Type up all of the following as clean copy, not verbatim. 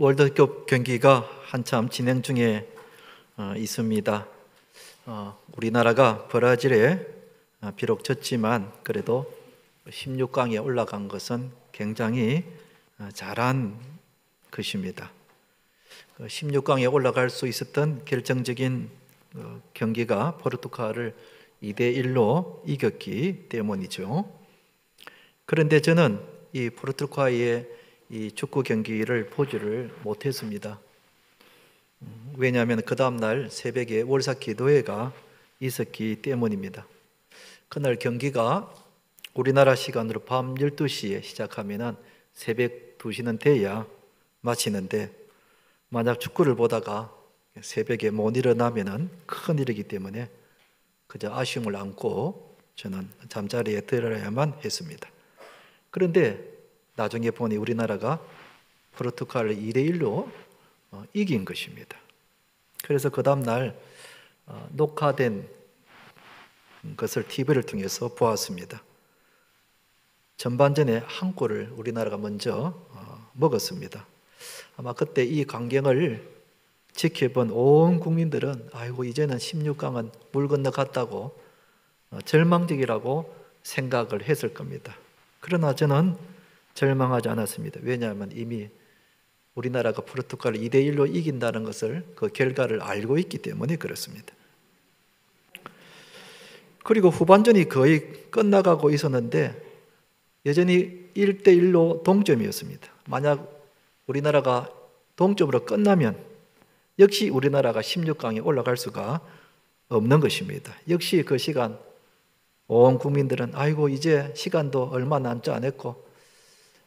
월드컵 경기가 한참 진행 중에 있습니다. 우리나라가 브라질에 비록 졌지만 그래도 16강에 올라간 것은 굉장히 잘한 것입니다. 16강에 올라갈 수 있었던 결정적인 경기가 포르투갈을 2대1로 이겼기 때문이죠. 그런데 저는 이 포르투갈의 이 축구 경기를 보지를 못했습니다. 왜냐하면 그 다음날 새벽에 월사 기도회가 있었기 때문입니다. 그날 경기가 우리나라 시간으로 밤 12시에 시작하면 새벽 2시는 돼야 마치는데, 만약 축구를 보다가 새벽에 못 일어나면 큰일이기 때문에 그저 아쉬움을 안고 저는 잠자리에 들어야만 했습니다. 그런데 나중에 보니 우리나라가 포르투갈을 2대1로 이긴 것입니다. 그래서 그 다음날 녹화된 것을 TV를 통해서 보았습니다. 전반전에 한 골을 우리나라가 먼저 먹었습니다. 아마 그때 이 광경을 지켜본 온 국민들은 아이고 이제는 16강은 물 건너갔다고 절망적이라고 생각을 했을 겁니다. 그러나 저는 절망하지 않았습니다. 왜냐하면 이미 우리나라가 포르투갈을 2대1로 이긴다는 것을, 그 결과를 알고 있기 때문에 그렇습니다. 그리고 후반전이 거의 끝나가고 있었는데 여전히 1대1로 동점이었습니다. 만약 우리나라가 동점으로 끝나면 역시 우리나라가 16강에 올라갈 수가 없는 것입니다. 역시 그 시간 온 국민들은 아이고 이제 시간도 얼마 남지 않았고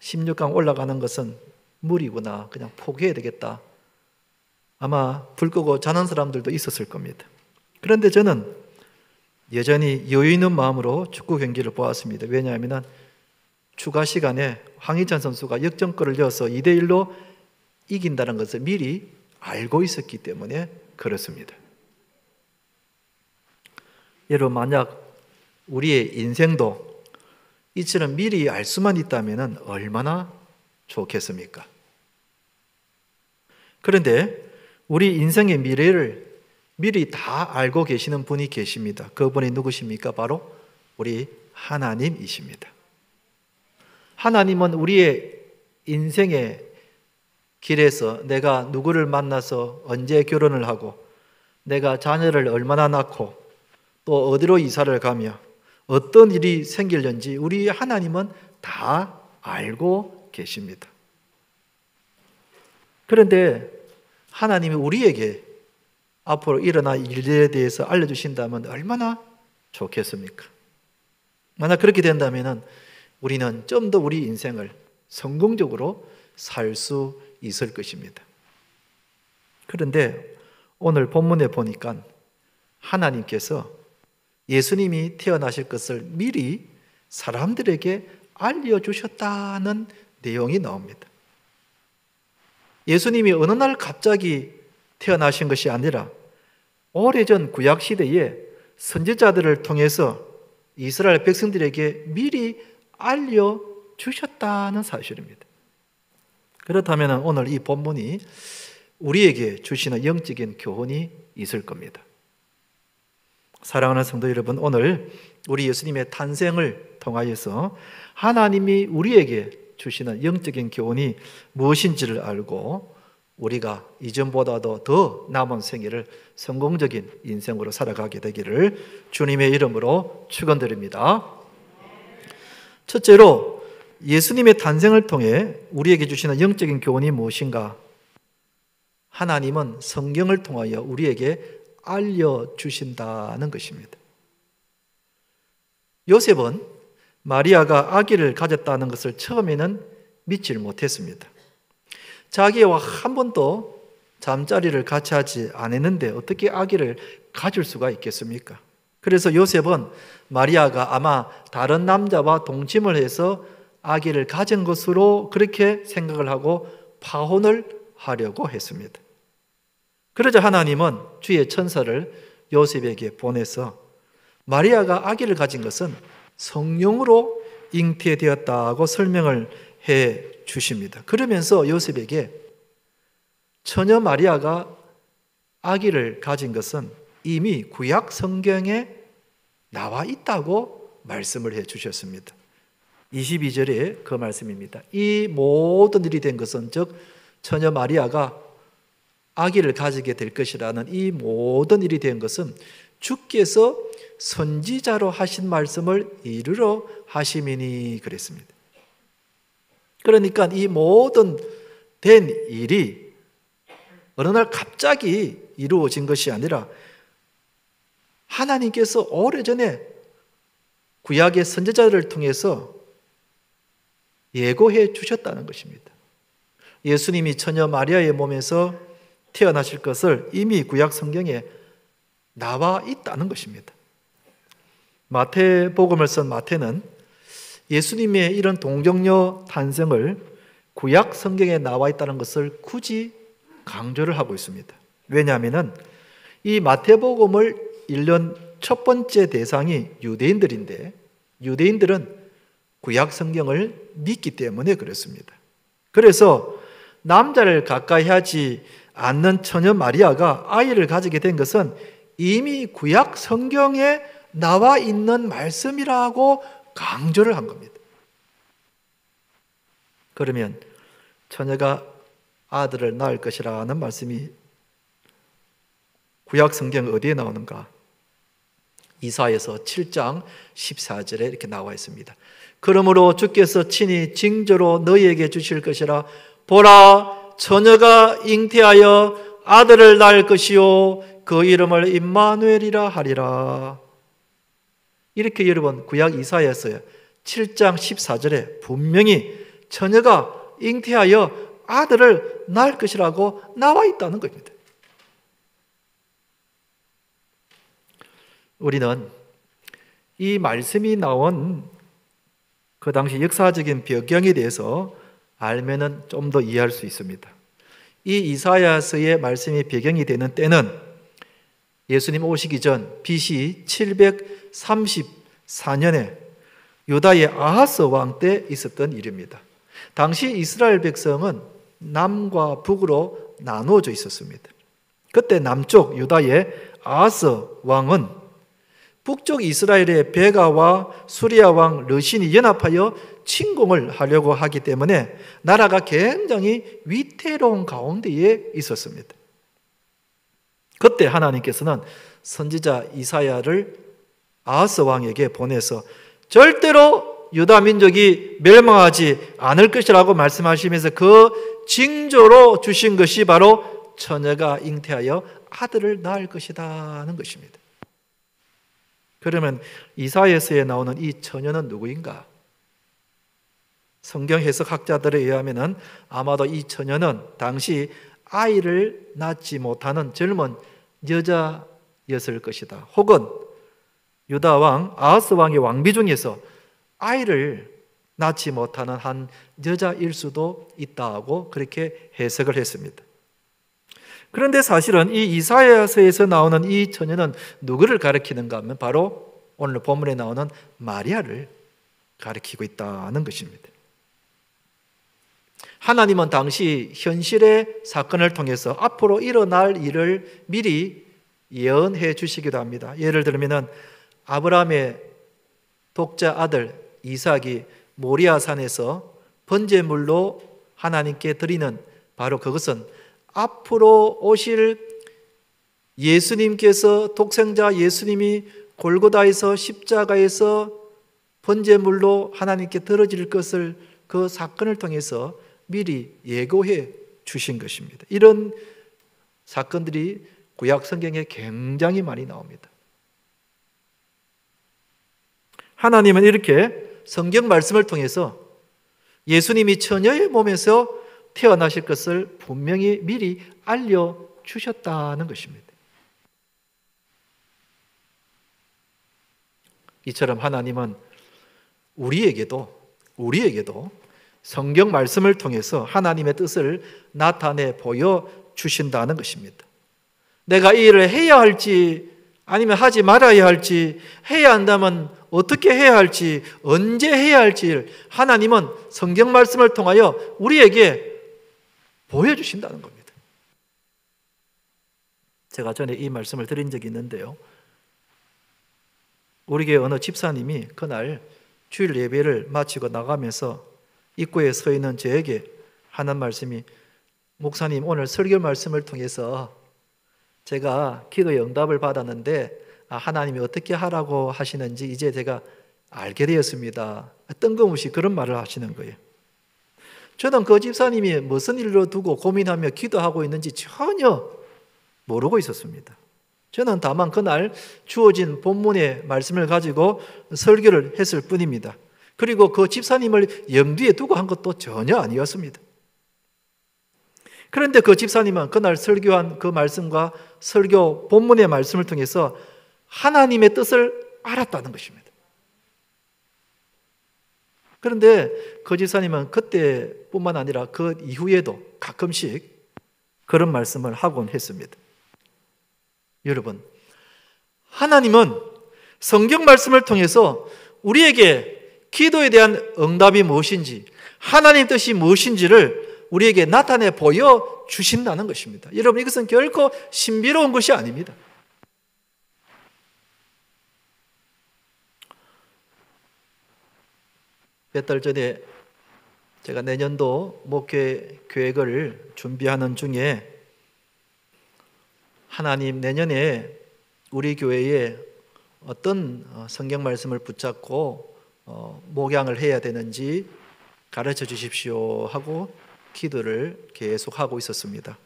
16강 올라가는 것은 무리구나, 그냥 포기해야 되겠다. 아마 불 끄고 자는 사람들도 있었을 겁니다. 그런데 저는 여전히 여유 있는 마음으로 축구 경기를 보았습니다. 왜냐하면 추가 시간에 황희찬 선수가 역전골을 넣어서 2대1로 이긴다는 것을 미리 알고 있었기 때문에 그렇습니다. 여러분, 만약 우리의 인생도 이처럼 미리 알 수만 있다면 얼마나 좋겠습니까? 그런데 우리 인생의 미래를 미리 다 알고 계시는 분이 계십니다. 그분이 누구십니까? 바로 우리 하나님이십니다. 하나님은 우리의 인생의 길에서 내가 누구를 만나서 언제 결혼을 하고 내가 자녀를 얼마나 낳고 또 어디로 이사를 가며 어떤 일이 생길는지 우리 하나님은 다 알고 계십니다. 그런데 하나님이 우리에게 앞으로 일어날 일들에 대해서 알려주신다면 얼마나 좋겠습니까? 만약 그렇게 된다면 우리는 좀 더 우리 인생을 성공적으로 살 수 있을 것입니다. 그런데 오늘 본문에 보니까 하나님께서 예수님이 태어나실 것을 미리 사람들에게 알려주셨다는 내용이 나옵니다. 예수님이 어느 날 갑자기 태어나신 것이 아니라 오래전 구약시대에 선지자들을 통해서 이스라엘 백성들에게 미리 알려주셨다는 사실입니다. 그렇다면 오늘 이 본문이 우리에게 주시는 영적인 교훈이 있을 겁니다. 사랑하는 성도 여러분, 오늘 우리 예수님의 탄생을 통하여서 하나님이 우리에게 주시는 영적인 교훈이 무엇인지를 알고 우리가 이전보다도 더 남은 생애를 성공적인 인생으로 살아가게 되기를 주님의 이름으로 축원드립니다. 첫째로 예수님의 탄생을 통해 우리에게 주시는 영적인 교훈이 무엇인가? 하나님은 성경을 통하여 우리에게 알려주신다는 것입니다. 요셉은 마리아가 아기를 가졌다는 것을 처음에는 믿질 못했습니다. 자기와 한 번도 잠자리를 같이 하지 않았는데 어떻게 아기를 가질 수가 있겠습니까? 그래서 요셉은 마리아가 아마 다른 남자와 동침을 해서 아기를 가진 것으로 그렇게 생각을 하고 파혼을 하려고 했습니다. 그러자 하나님은 주의 천사를 요셉에게 보내서 마리아가 아기를 가진 것은 성령으로 잉태되었다고 설명을 해 주십니다. 그러면서 요셉에게 처녀 마리아가 아기를 가진 것은 이미 구약 성경에 나와 있다고 말씀을 해 주셨습니다. 22절에 그 말씀입니다. 이 모든 일이 된 것은 즉 처녀 마리아가 아기를 가지게 될 것이라는 이 모든 일이 된 것은 주께서 선지자로 하신 말씀을 이루러 하심이니 그랬습니다. 그러니까 이 모든 된 일이 어느 날 갑자기 이루어진 것이 아니라 하나님께서 오래전에 구약의 선지자들을 통해서 예고해 주셨다는 것입니다. 예수님이 처녀 마리아의 몸에서 태어나실 것을 이미 구약 성경에 나와 있다는 것입니다. 마태복음을 쓴 마태는 예수님의 이런 동정녀 탄생을 구약 성경에 나와 있다는 것을 굳이 강조를 하고 있습니다. 왜냐하면 이 마태복음을 읽는 첫 번째 대상이 유대인들인데 유대인들은 구약 성경을 믿기 때문에 그렇습니다. 그래서 남자를 가까이 하지 않는 처녀 마리아가 아이를 가지게 된 것은 이미 구약 성경에 나와 있는 말씀이라고 강조를 한 겁니다. 그러면 처녀가 아들을 낳을 것이라는 말씀이 구약 성경 어디에 나오는가? 이사야서 7장 14절에 이렇게 나와 있습니다. 그러므로 주께서 친히 징조로 너희에게 주실 것이라. 보라, 처녀가 잉태하여 아들을 낳을 것이요 그 이름을 임마누엘이라 하리라. 이렇게 여러분 구약 이사야서 7장 14절에 분명히 처녀가 잉태하여 아들을 낳을 것이라고 나와 있다는 겁니다. 우리는 이 말씀이 나온 그 당시 역사적인 배경에 대해서 알면은 좀 더 이해할 수 있습니다. 이 이사야서의 말씀이 배경이 되는 때는 예수님 오시기 전 BC 734년에 유다의 아하스 왕 때 있었던 일입니다. 당시 이스라엘 백성은 남과 북으로 나누어져 있었습니다. 그때 남쪽 유다의 아하스 왕은 북쪽 이스라엘의 베가와 수리아 왕 르신이 연합하여 침공을 하려고 하기 때문에 나라가 굉장히 위태로운 가운데에 있었습니다. 그때 하나님께서는 선지자 이사야를 아하스 왕에게 보내서 절대로 유다 민족이 멸망하지 않을 것이라고 말씀하시면서 그 징조로 주신 것이 바로 처녀가 잉태하여 아들을 낳을 것이라는 것입니다. 그러면 이사야서에 나오는 이 처녀는 누구인가? 성경 해석학자들에 의하면 아마도 이 처녀는 당시 아이를 낳지 못하는 젊은 여자였을 것이다. 혹은 유다 왕 아하스 왕의 왕비 중에서 아이를 낳지 못하는 한 여자일 수도 있다고 그렇게 해석을 했습니다. 그런데 사실은 이 이사야서에서 나오는 이 처녀는 누구를 가리키는가 하면 바로 오늘 본문에 나오는 마리아를 가리키고 있다는 것입니다. 하나님은 당시 현실의 사건을 통해서 앞으로 일어날 일을 미리 예언해 주시기도 합니다. 예를 들면 아브라함의 독자 아들 이삭이 모리아산에서 번제물로 하나님께 드리는 바로 그것은 앞으로 오실 예수님께서 독생자 예수님이 골고다에서 십자가에서 번제물로 하나님께 드려질 것을 그 사건을 통해서 미리 예고해 주신 것입니다. 이런 사건들이 구약 성경에 굉장히 많이 나옵니다. 하나님은 이렇게 성경 말씀을 통해서 예수님이 처녀의 몸에서 태어나실 것을 분명히 미리 알려주셨다는 것입니다. 이처럼 하나님은 우리에게도 성경 말씀을 통해서 하나님의 뜻을 나타내 보여주신다는 것입니다. 내가 이 일을 해야 할지 아니면 하지 말아야 할지, 해야 한다면 어떻게 해야 할지, 언제 해야 할지 하나님은 성경 말씀을 통하여 우리에게 보여주신다는 겁니다. 제가 전에 이 말씀을 드린 적이 있는데요. 우리 교회 어느 집사님이 그날 주일 예배를 마치고 나가면서 입구에 서 있는 저에게 하는 말씀이, 목사님, 오늘 설교 말씀을 통해서 제가 기도의 응답을 받았는데 하나님이 어떻게 하라고 하시는지 이제 제가 알게 되었습니다. 뜬금없이 그런 말을 하시는 거예요. 저는 그 집사님이 무슨 일로 두고 고민하며 기도하고 있는지 전혀 모르고 있었습니다. 저는 다만 그날 주어진 본문의 말씀을 가지고 설교를 했을 뿐입니다. 그리고 그 집사님을 염두에 두고 한 것도 전혀 아니었습니다. 그런데 그 집사님은 그날 설교한 그 말씀과 설교 본문의 말씀을 통해서 하나님의 뜻을 알았다는 것입니다. 그런데 그 집사님은 그때뿐만 아니라 그 이후에도 가끔씩 그런 말씀을 하곤 했습니다. 여러분, 하나님은 성경 말씀을 통해서 우리에게 기도에 대한 응답이 무엇인지, 하나님 뜻이 무엇인지를 우리에게 나타내 보여주신다는 것입니다. 여러분, 이것은 결코 신비로운 것이 아닙니다. 몇 달 전에 제가 내년도 목회 계획을 준비하는 중에 하나님, 내년에 우리 교회에 어떤 성경 말씀을 붙잡고 목양을 해야 되는지 가르쳐 주십시오 하고 기도를 계속하고 있었습니다.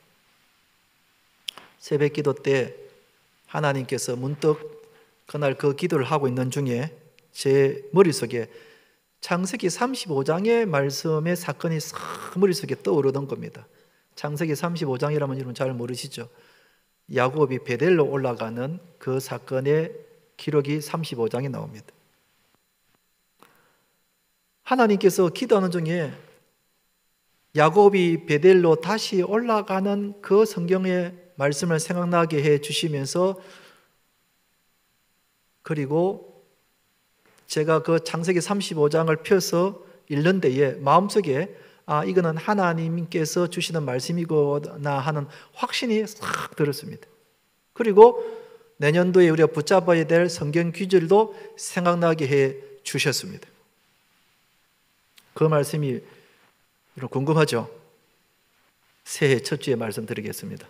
새벽 기도 때 하나님께서 문득 그날 그 기도를 하고 있는 중에 제 머릿속에 창세기 35장의 말씀의 사건이 싹 머릿속에 떠오르던 겁니다. 창세기 35장이라면 여러분 잘 모르시죠? 야곱이 베델로 올라가는 그 사건의 기록이 35장에 나옵니다. 하나님께서 기도하는 중에 야곱이 베델로 다시 올라가는 그 성경의 말씀을 생각나게 해 주시면서, 그리고 제가 그 창세기 35장을 펴서 읽는 데에 마음속에 이거는 하나님께서 주시는 말씀이구나 하는 확신이 싹 들었습니다. 그리고 내년도에 우리가 붙잡아야 될 성경 구절도 생각나게 해 주셨습니다. 그 말씀이 여러분 궁금하죠? 새해 첫 주에 말씀드리겠습니다.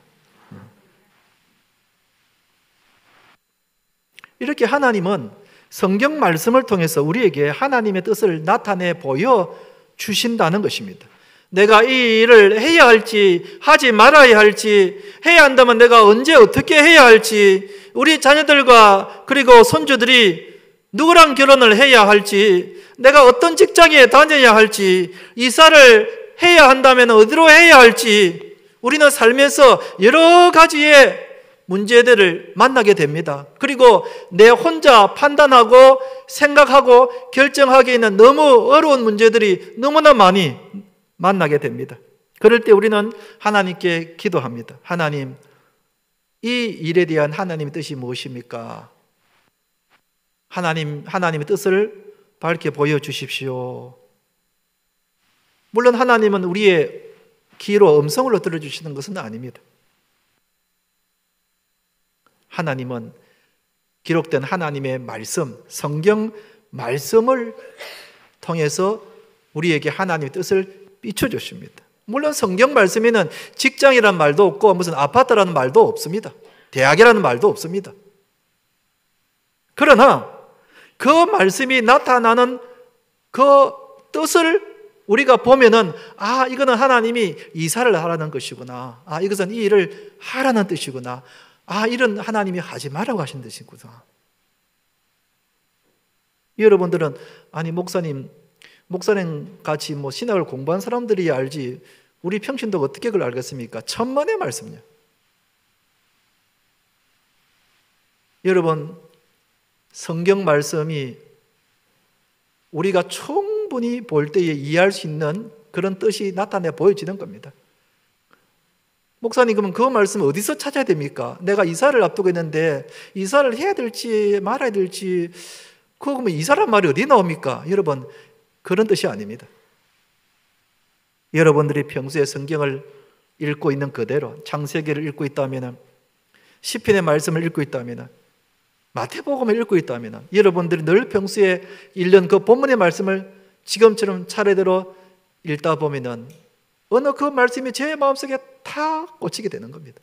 이렇게 하나님은 성경 말씀을 통해서 우리에게 하나님의 뜻을 나타내 보여 주신다는 것입니다. 내가 이 일을 해야 할지 하지 말아야 할지, 해야 한다면 내가 언제 어떻게 해야 할지, 우리 자녀들과 그리고 손주들이 누구랑 결혼을 해야 할지, 내가 어떤 직장에 다녀야 할지, 이사를 해야 한다면 어디로 해야 할지, 우리는 살면서 여러 가지의 문제들을 만나게 됩니다. 그리고 내 혼자 판단하고 생각하고 결정하기에는 너무 어려운 문제들이 너무나 많이 만나게 됩니다. 그럴 때 우리는 하나님께 기도합니다. 하나님, 이 일에 대한 하나님의 뜻이 무엇입니까? 하나님의 뜻을 밝게 보여주십시오. 물론 하나님은 우리의 귀로 음성으로 들어주시는 것은 아닙니다. 하나님은 기록된 하나님의 말씀, 성경 말씀을 통해서 우리에게 하나님의 뜻을 비춰주십니다. 물론 성경 말씀에는 직장이라는 말도 없고 무슨 아파트라는 말도 없습니다. 대학이라는 말도 없습니다. 그러나 그 말씀이 나타나는 그 뜻을 우리가 보면은 이거는 하나님이 이사를 하라는 것이구나. 이것은 이 일을 하라는 뜻이구나. 이런 하나님이 하지 말라고 하신 뜻이구나. 여러분들은 목사님 같이 신학을 공부한 사람들이 알지, 우리 평신도가 어떻게 그걸 알겠습니까? 천만의 말씀이요. 여러분, 성경 말씀이 우리가 충분히 볼 때에 이해할 수 있는 그런 뜻이 나타내 보여지는 겁니다. 목사님, 그러면 그 말씀을 어디서 찾아야 됩니까? 내가 이사를 앞두고 있는데 이사를 해야 될지 말아야 될지, 그러면 이사란 말이 어디 나옵니까? 여러분, 그런 뜻이 아닙니다. 여러분들이 평소에 성경을 읽고 있는 그대로 창세기를 읽고 있다면 시편의 말씀을 읽고 있다면, 마태복음을 읽고 있다면, 여러분들이 늘 평소에 읽는 그 본문의 말씀을 지금처럼 차례대로 읽다 보면 어느 그 말씀이 제 마음속에 다 꽂히게 되는 겁니다.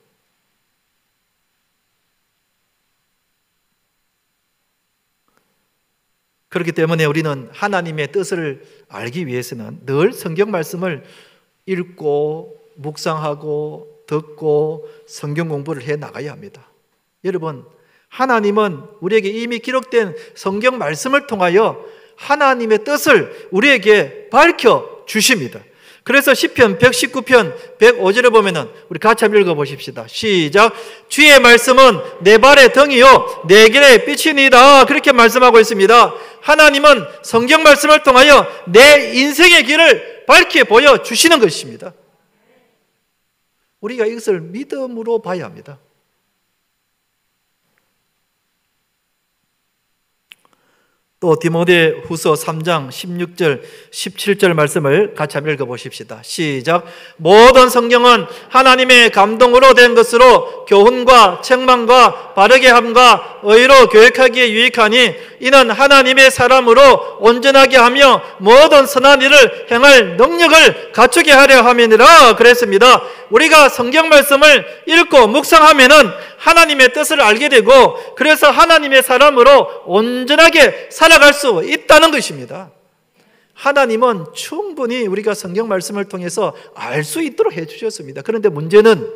그렇기 때문에 우리는 하나님의 뜻을 알기 위해서는 늘 성경 말씀을 읽고 묵상하고 듣고 성경 공부를 해 나가야 합니다. 여러분, 하나님은 우리에게 이미 기록된 성경 말씀을 통하여 하나님의 뜻을 우리에게 밝혀 주십니다. 그래서 시편 119편 105절에 보면은 우리 같이 한번 읽어보십시다. 시작. 주의 말씀은 내 발의 등이요 내 길의 빛이니이다. 그렇게 말씀하고 있습니다. 하나님은 성경 말씀을 통하여 내 인생의 길을 밝혀 보여주시는 것입니다. 우리가 이것을 믿음으로 봐야 합니다. 또 디모데 후서 3장 16절 17절 말씀을 같이 한번 읽어보십시다. 시작. 모든 성경은 하나님의 감동으로 된 것으로 교훈과 책망과 바르게 함과 의로 교육하기에 유익하니 이는 하나님의 사람으로 온전하게 하며 모든 선한 일을 행할 능력을 갖추게 하려 함이니라 그랬습니다. 우리가 성경 말씀을 읽고 묵상하면은 하나님의 뜻을 알게 되고, 그래서 하나님의 사람으로 온전하게 살아갈 수 있다는 것입니다. 하나님은 충분히 우리가 성경 말씀을 통해서 알 수 있도록 해주셨습니다. 그런데 문제는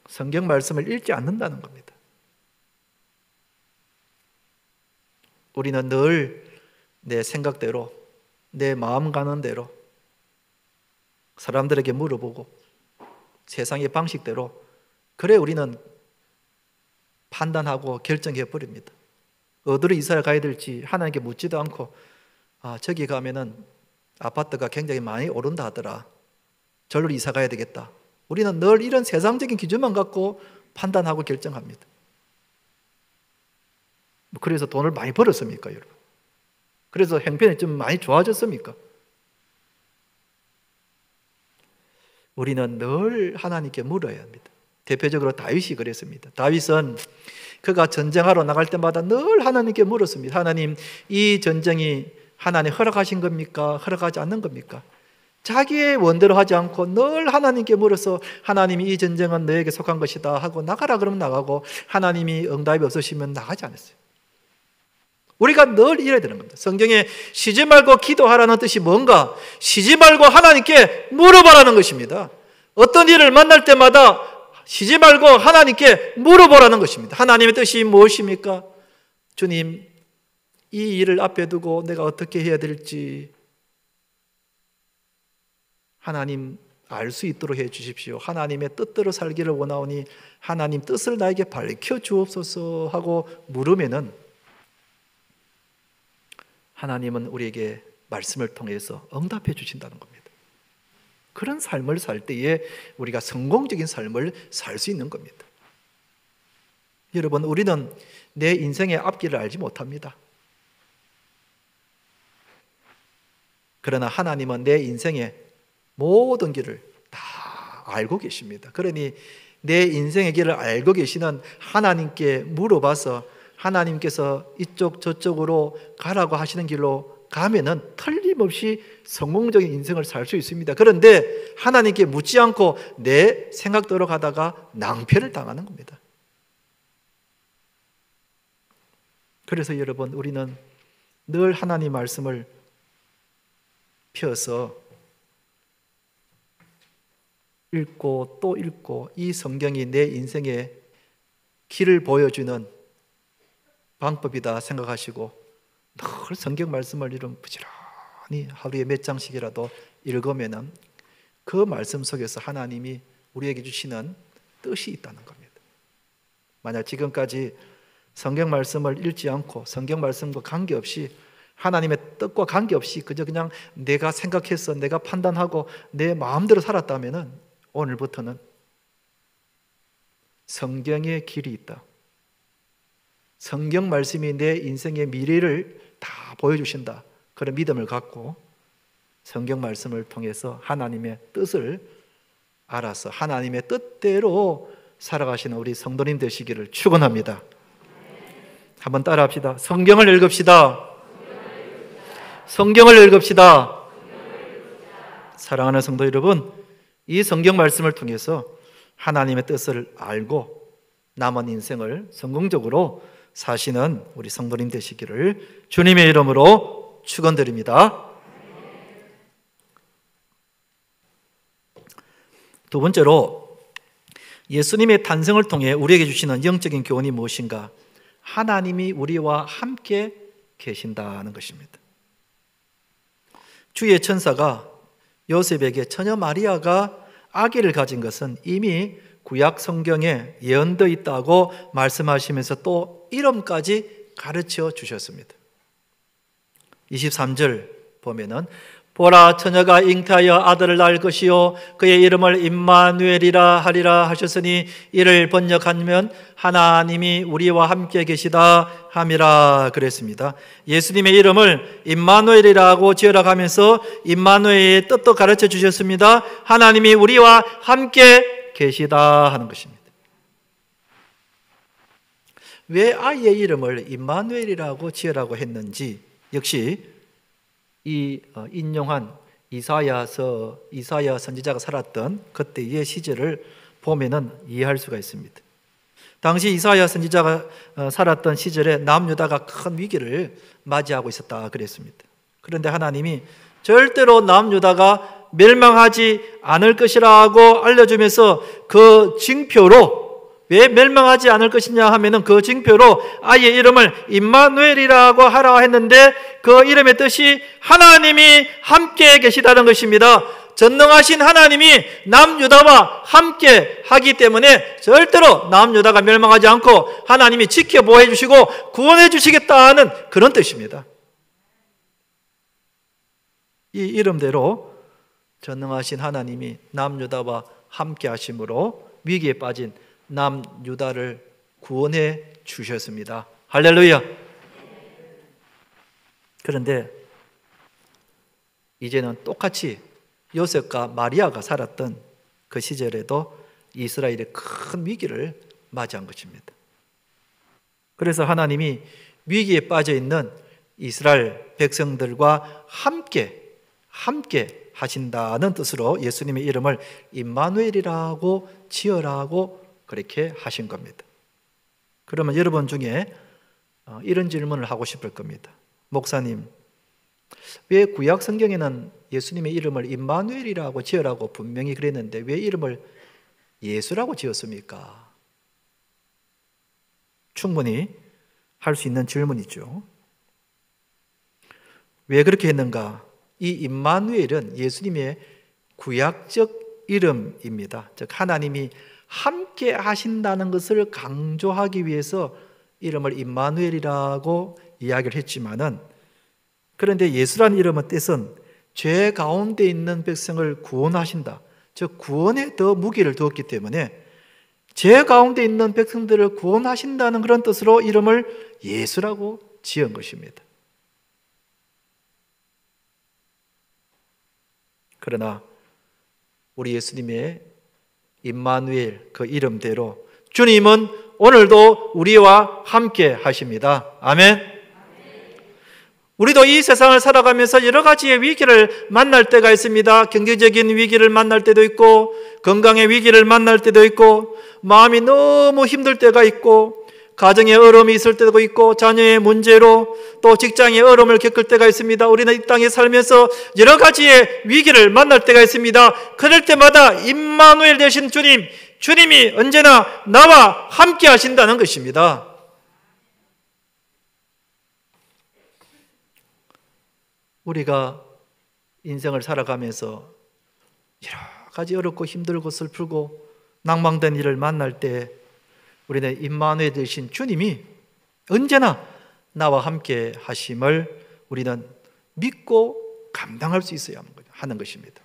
성경 말씀을 읽지 않는다는 겁니다. 우리는 늘 내 생각대로, 내 마음 가는 대로 사람들에게 물어보고 세상의 방식대로, 그래 우리는 판단하고 결정해 버립니다. 어디로 이사를 가야 될지 하나님께 묻지도 않고, 저기 가면은 아파트가 굉장히 많이 오른다 하더라, 절로 이사 가야 되겠다. 우리는 늘 이런 세상적인 기준만 갖고 판단하고 결정합니다. 그래서 돈을 많이 벌었습니까, 여러분? 그래서 형편이 좀 많이 좋아졌습니까? 우리는 늘 하나님께 물어야 합니다. 대표적으로 다윗이 그랬습니다. 다윗은 그가 전쟁하러 나갈 때마다 늘 하나님께 물었습니다. 하나님, 이 전쟁이 하나님 허락하신 겁니까? 허락하지 않는 겁니까? 자기의 원대로 하지 않고 늘 하나님께 물어서 하나님이 이 전쟁은 너에게 속한 것이다 하고 나가라 그러면 나가고, 하나님이 응답이 없으시면 나가지 않았어요. 우리가 늘 이래야 되는 겁니다. 성경에 쉬지 말고 기도하라는 뜻이 뭔가? 쉬지 말고 하나님께 물어보라는 것입니다. 어떤 일을 만날 때마다 쉬지 말고 하나님께 물어보라는 것입니다. 하나님의 뜻이 무엇입니까? 주님, 이 일을 앞에 두고 내가 어떻게 해야 될지 하나님 알 수 있도록 해 주십시오. 하나님의 뜻대로 살기를 원하오니 하나님 뜻을 나에게 밝혀 주옵소서 하고 물으면은 하나님은 우리에게 말씀을 통해서 응답해 주신다는 겁니다. 그런 삶을 살 때에 우리가 성공적인 삶을 살 수 있는 겁니다. 여러분, 우리는 내 인생의 앞길을 알지 못합니다. 그러나 하나님은 내 인생의 모든 길을 다 알고 계십니다. 그러니 내 인생의 길을 알고 계시는 하나님께 물어봐서 하나님께서 이쪽 저쪽으로 가라고 하시는 길로 가면은 틀림없이 성공적인 인생을 살 수 있습니다. 그런데 하나님께 묻지 않고 내 생각대로 가다가 낭패를 당하는 겁니다. 그래서 여러분, 우리는 늘 하나님 말씀을 펴서 읽고 또 읽고, 이 성경이 내 인생의 길을 보여주는 방법이다 생각하시고 늘 성경 말씀을 이런 부지런히 하루에 몇 장씩이라도 읽으면 그 말씀 속에서 하나님이 우리에게 주시는 뜻이 있다는 겁니다. 만약 지금까지 성경 말씀을 읽지 않고 성경 말씀과 관계없이, 하나님의 뜻과 관계없이 그냥 내가 생각해서 내가 판단하고 내 마음대로 살았다면 오늘부터는 성경의 길이 있다, 성경 말씀이 내 인생의 미래를 다 보여주신다, 그런 믿음을 갖고 성경 말씀을 통해서 하나님의 뜻을 알아서 하나님의 뜻대로 살아가시는 우리 성도님 되시기를 축원합니다. 한번 따라합시다. 성경을 읽읍시다. 성경을 읽읍시다. 사랑하는 성도 여러분, 이 성경 말씀을 통해서 하나님의 뜻을 알고 남은 인생을 성공적으로 사시는 우리 성도님 되시기를 주님의 이름으로 축원드립니다. 두 번째로, 예수님의 탄생을 통해 우리에게 주시는 영적인 교훈이 무엇인가? 하나님이 우리와 함께 계신다는 것입니다. 주의 천사가 요셉에게 처녀 마리아가 아기를 가진 것은 이미 구약 성경에 예언되어 있다고 말씀하시면서 또 이름까지 가르쳐 주셨습니다. 23절 보면은 보라, 처녀가 잉태하여 아들을 낳을 것이요 그의 이름을 임마누엘이라 하리라 하셨으니 이를 번역하면 하나님이 우리와 함께 계시다 함이라 그랬습니다. 예수님의 이름을 임마누엘이라고 지으라고 하면서 임마누엘의 뜻도 가르쳐 주셨습니다. 하나님이 우리와 함께 계시다 하는 것입니다. 왜 아이의 이름을 임마누엘이라고 지으라고 했는지 역시 이 인용한 이사야 선지자가 살았던 그때의 시절을 보면은 이해할 수가 있습니다. 당시 이사야 선지자가 살았던 시절에 남유다가 큰 위기를 맞이하고 있었다 그랬습니다. 그런데 하나님이 절대로 남유다가 멸망하지 않을 것이라고 알려주면서 그 징표로, 왜 멸망하지 않을 것이냐 하면은 그 징표로 아이의 이름을 임마누엘이라고 하라 했는데 그 이름의 뜻이 하나님이 함께 계시다는 것입니다. 전능하신 하나님이 남유다와 함께 하기 때문에 절대로 남유다가 멸망하지 않고 하나님이 지켜보호 해주시고 구원해 주시겠다는 그런 뜻입니다. 이 이름대로 전능하신 하나님이 남유다와 함께 하심으로 위기에 빠진 남유다를 구원해 주셨습니다. 할렐루야. 그런데 이제는 똑같이 요셉과 마리아가 살았던 그 시절에도 이스라엘의 큰 위기를 맞이한 것입니다. 그래서 하나님이 위기에 빠져 있는 이스라엘 백성들과 함께 하신다는 뜻으로 예수님의 이름을 임마누엘이라고 지어라고 그렇게 하신 겁니다. 그러면 여러분 중에 이런 질문을 하고 싶을 겁니다. 목사님, 왜 구약 성경에는 예수님의 이름을 임마누엘이라고 지으라고 분명히 그랬는데 왜 이름을 예수라고 지었습니까? 충분히 할 수 있는 질문이죠. 왜 그렇게 했는가? 이 임마누엘은 예수님의 구약적 이름입니다. 즉 하나님이 함께 하신다는 것을 강조하기 위해서 이름을 임마누엘이라고 이야기를 했지만은, 그런데 예수라는 이름의 뜻은 죄 가운데 있는 백성을 구원하신다, 즉 구원에 더 무게를 두었기 때문에 죄 가운데 있는 백성들을 구원하신다는 그런 뜻으로 이름을 예수라고 지은 것입니다. 그러나 우리 예수님의 임마누엘 그 이름대로 주님은 오늘도 우리와 함께 하십니다. 아멘. 우리도 이 세상을 살아가면서 여러 가지의 위기를 만날 때가 있습니다. 경제적인 위기를 만날 때도 있고, 건강의 위기를 만날 때도 있고, 마음이 너무 힘들 때가 있고, 가정에 어려움이 있을 때도 있고, 자녀의 문제로 또 직장의 어려움을 겪을 때가 있습니다. 우리는 이 땅에 살면서 여러 가지의 위기를 만날 때가 있습니다. 그럴 때마다 임마누엘 되신 주님이 언제나 나와 함께 하신다는 것입니다. 우리가 인생을 살아가면서 여러 가지 어렵고 힘들고 슬프고 낭망된 일을 만날 때 우리는 임마누엘 되신 주님이 언제나 나와 함께 하심을 우리는 믿고 감당할 수 있어야 하는 것입니다.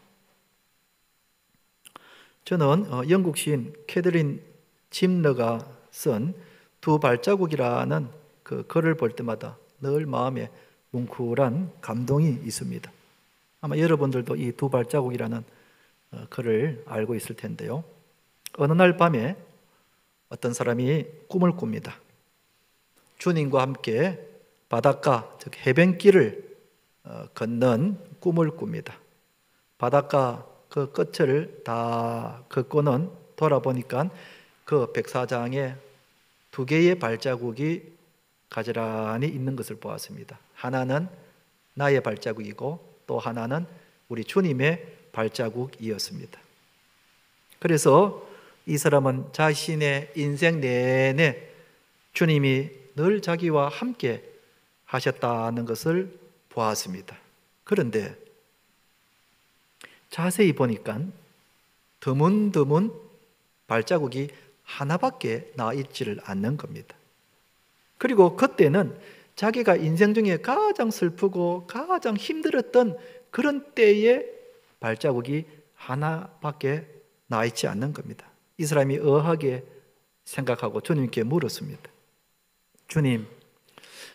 저는 영국 시인 캐들린 짐러가 쓴 두 발자국이라는 그 글을 볼 때마다 늘 마음에 뭉클한 감동이 있습니다. 아마 여러분들도 이 두 발자국이라는 글을 알고 있을 텐데요. 어느 날 밤에 어떤 사람이 꿈을 꿉니다. 주님과 함께 바닷가, 즉 해변길을 걷는 꿈을 꿉니다. 바닷가 그 끝을 다 걷고는 돌아보니까 그 백사장에 두 개의 발자국이 가지런히 있는 것을 보았습니다. 하나는 나의 발자국이고 또 하나는 우리 주님의 발자국이었습니다. 그래서 이 사람은 자신의 인생 내내 주님이 늘 자기와 함께 하셨다는 것을 보았습니다. 그런데 자세히 보니까 드문드문 발자국이 하나밖에 나 있지를 않는 겁니다. 그리고 그때는 자기가 인생 중에 가장 슬프고 가장 힘들었던 그런 때에 발자국이 하나밖에 나 있지 않는 겁니다. 이 사람이 의아하게 생각하고 주님께 물었습니다.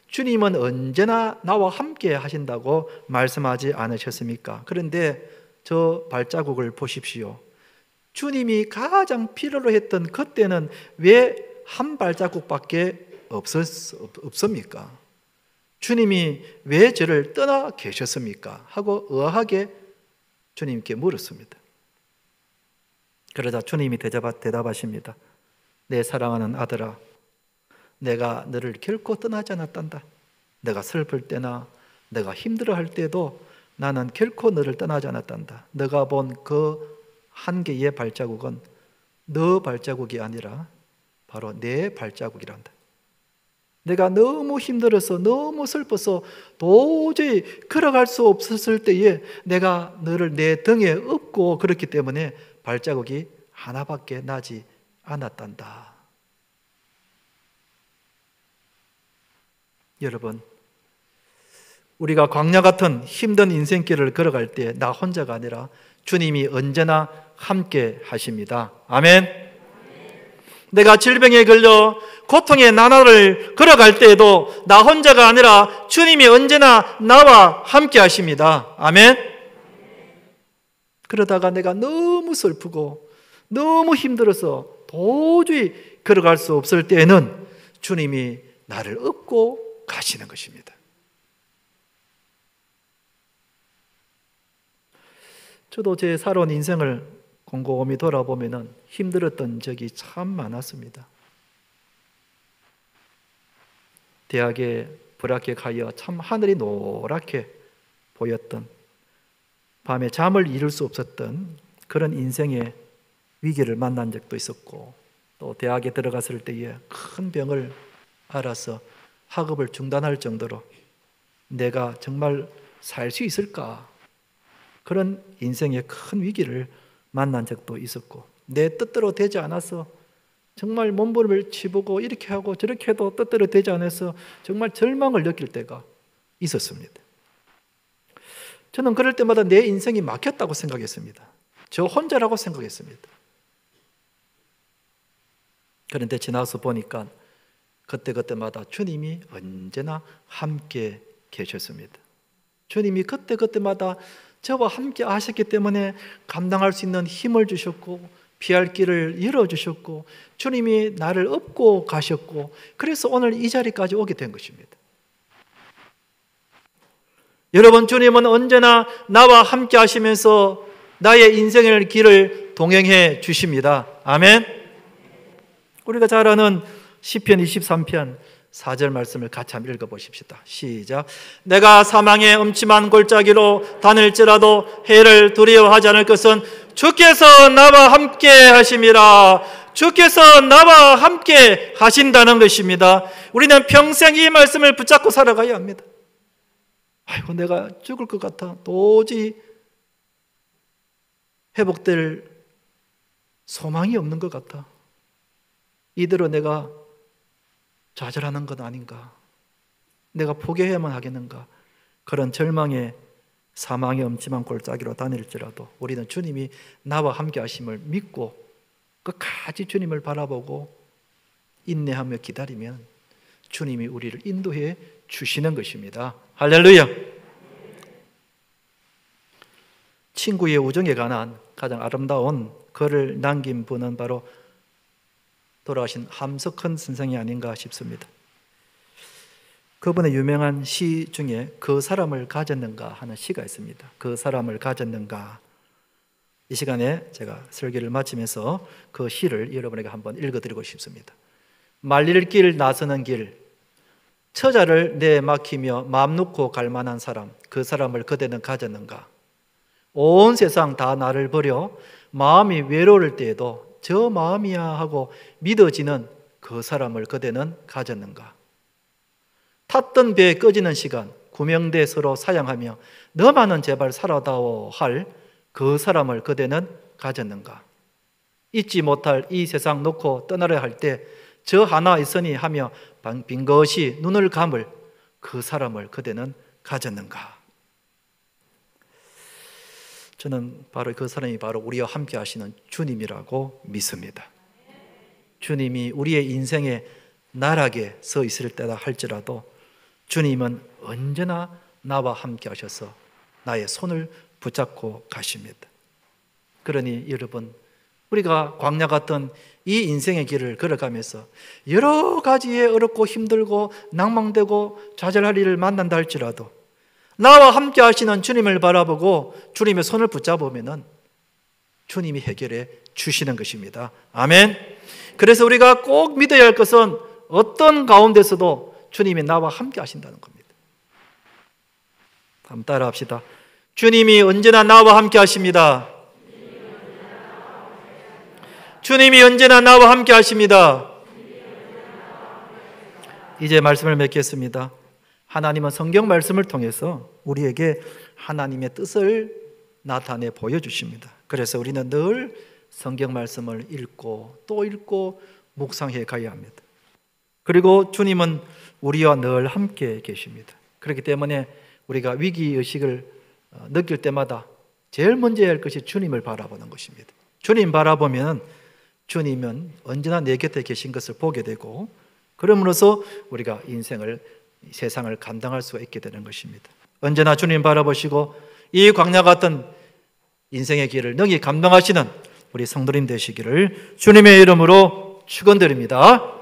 주님은 언제나 나와 함께 하신다고 말씀하지 않으셨습니까? 그런데 저 발자국을 보십시오. 주님이 가장 필요로 했던 그때는 왜 한 발자국밖에 없습니까? 주님이 왜 저를 떠나 계셨습니까? 하고 의아하게 주님께 물었습니다. 그러자 주님이 대답하십니다. 내 사랑하는 아들아, 내가 너를 결코 떠나지 않았단다. 내가 슬플 때나 내가 힘들어할 때도 나는 결코 너를 떠나지 않았단다. 너가 본 그 한 개의 발자국은 너 발자국이 아니라 바로 내 발자국이란다. 내가 너무 힘들어서 너무 슬퍼서 도저히 걸어갈 수 없었을 때에 내가 너를 내 등에 업고 그렇기 때문에 발자국이 하나밖에 나지 않았단다. 여러분, 우리가 광야 같은 힘든 인생길을 걸어갈 때 나 혼자가 아니라 주님이 언제나 함께 하십니다. 아멘. 내가 질병에 걸려 고통의 나날을 걸어갈 때에도 나 혼자가 아니라 주님이 언제나 나와 함께 하십니다. 아멘. 그러다가 내가 너무 슬프고 너무 힘들어서 도저히 걸어갈 수 없을 때에는 주님이 나를 업고 가시는 것입니다. 저도 제 살아온 인생을 곰곰이 돌아보면 힘들었던 적이 참 많았습니다. 대학에 불합격하여 참 하늘이 노랗게 보였던, 밤에 잠을 이룰 수 없었던 그런 인생의 위기를 만난 적도 있었고, 또 대학에 들어갔을 때에 큰 병을 앓아서 학업을 중단할 정도로 내가 정말 살 수 있을까, 그런 인생의 큰 위기를 만난 적도 있었고, 내 뜻대로 되지 않아서 정말 몸부림을 치보고 이렇게 하고 저렇게 해도 뜻대로 되지 않아서 정말 절망을 느낄 때가 있었습니다. 저는 그럴 때마다 내 인생이 막혔다고 생각했습니다. 저 혼자라고 생각했습니다. 그런데 지나서 보니까 그때그때마다 주님이 언제나 함께 계셨습니다. 주님이 그때그때마다 저와 함께 하셨기 때문에 감당할 수 있는 힘을 주셨고 피할 길을 열어주셨고 주님이 나를 업고 가셨고, 그래서 오늘 이 자리까지 오게 된 것입니다. 여러분, 주님은 언제나 나와 함께 하시면서 나의 인생의 길을 동행해 주십니다. 아멘. 우리가 잘 아는 시편 23편 4절 말씀을 같이 한번 읽어보십시다. 시작. 내가 사망의 음침한 골짜기로 다닐지라도 해를 두려워하지 않을 것은 주께서 나와 함께 하심이라. 주께서 나와 함께 하신다는 것입니다. 우리는 평생 이 말씀을 붙잡고 살아가야 합니다. 아이고, 내가 죽을 것 같아. 도저히 회복될 소망이 없는 것 같아. 이대로 내가 좌절하는 건 아닌가? 내가 포기해야만 하겠는가? 그런 절망의 사망의 엄침한 골짜기로 다닐지라도 우리는 주님이 나와 함께 하심을 믿고 끝까지 주님을 바라보고 인내하며 기다리면 주님이 우리를 인도해 주시는 것입니다. 할렐루야. 친구의 우정에 관한 가장 아름다운 글을 남긴 분은 바로 돌아가신 함석헌 선생이 아닌가 싶습니다. 그분의 유명한 시 중에 그 사람을 가졌는가 하는 시가 있습니다. 그 사람을 가졌는가. 이 시간에 제가 설교를 마치면서 그 시를 여러분에게 한번 읽어드리고 싶습니다. 말릴 길 나서는 길, 처자를 내막히며 마음 놓고 갈 만한 사람, 그 사람을 그대는 가졌는가. 온 세상 다 나를 버려 마음이 외로울 때에도 저 마음이야 하고 믿어지는 그 사람을 그대는 가졌는가. 탔던 배 꺼지는 시간, 구명대 서로 사양하며 너만은 제발 살아다오 할 그 사람을 그대는 가졌는가. 잊지 못할 이 세상 놓고 떠나려 할 때 저 하나 있으니 하며 빈 것이 눈을 감을 그 사람을 그대는 가졌는가. 저는 바로 그 사람이 바로 우리와 함께 하시는 주님이라고 믿습니다. 주님이 우리의 인생에 나락에 서 있을 때다 할지라도 주님은 언제나 나와 함께 하셔서 나의 손을 붙잡고 가십니다. 그러니 여러분, 우리가 광야 같은 이 인생의 길을 걸어가면서 여러 가지의 어렵고 힘들고 낭망되고 좌절할 일을 만난다 할지라도 나와 함께 하시는 주님을 바라보고 주님의 손을 붙잡으면 주님이 해결해 주시는 것입니다. 아멘. 그래서 우리가 꼭 믿어야 할 것은 어떤 가운데서도 주님이 나와 함께 하신다는 겁니다. 한번 따라 합시다. 주님이 언제나 나와 함께 하십니다. 주님이 언제나 나와 함께 하십니다. 이제 말씀을 맺겠습니다. 하나님은 성경 말씀을 통해서 우리에게 하나님의 뜻을 나타내 보여주십니다. 그래서 우리는 늘 성경 말씀을 읽고 또 읽고 묵상해 가야 합니다. 그리고 주님은 우리와 늘 함께 계십니다. 그렇기 때문에 우리가 위기의식을 느낄 때마다 제일 먼저 해야 할 것이 주님을 바라보는 것입니다. 주님 바라보면 주님은 언제나 내 곁에 계신 것을 보게 되고 그러므로서 우리가 인생을, 세상을 감당할 수가 있게 되는 것입니다. 언제나 주님 바라보시고 이 광야 같은 인생의 길을 능히 감당하시는 우리 성도님 되시기를 주님의 이름으로 축원드립니다.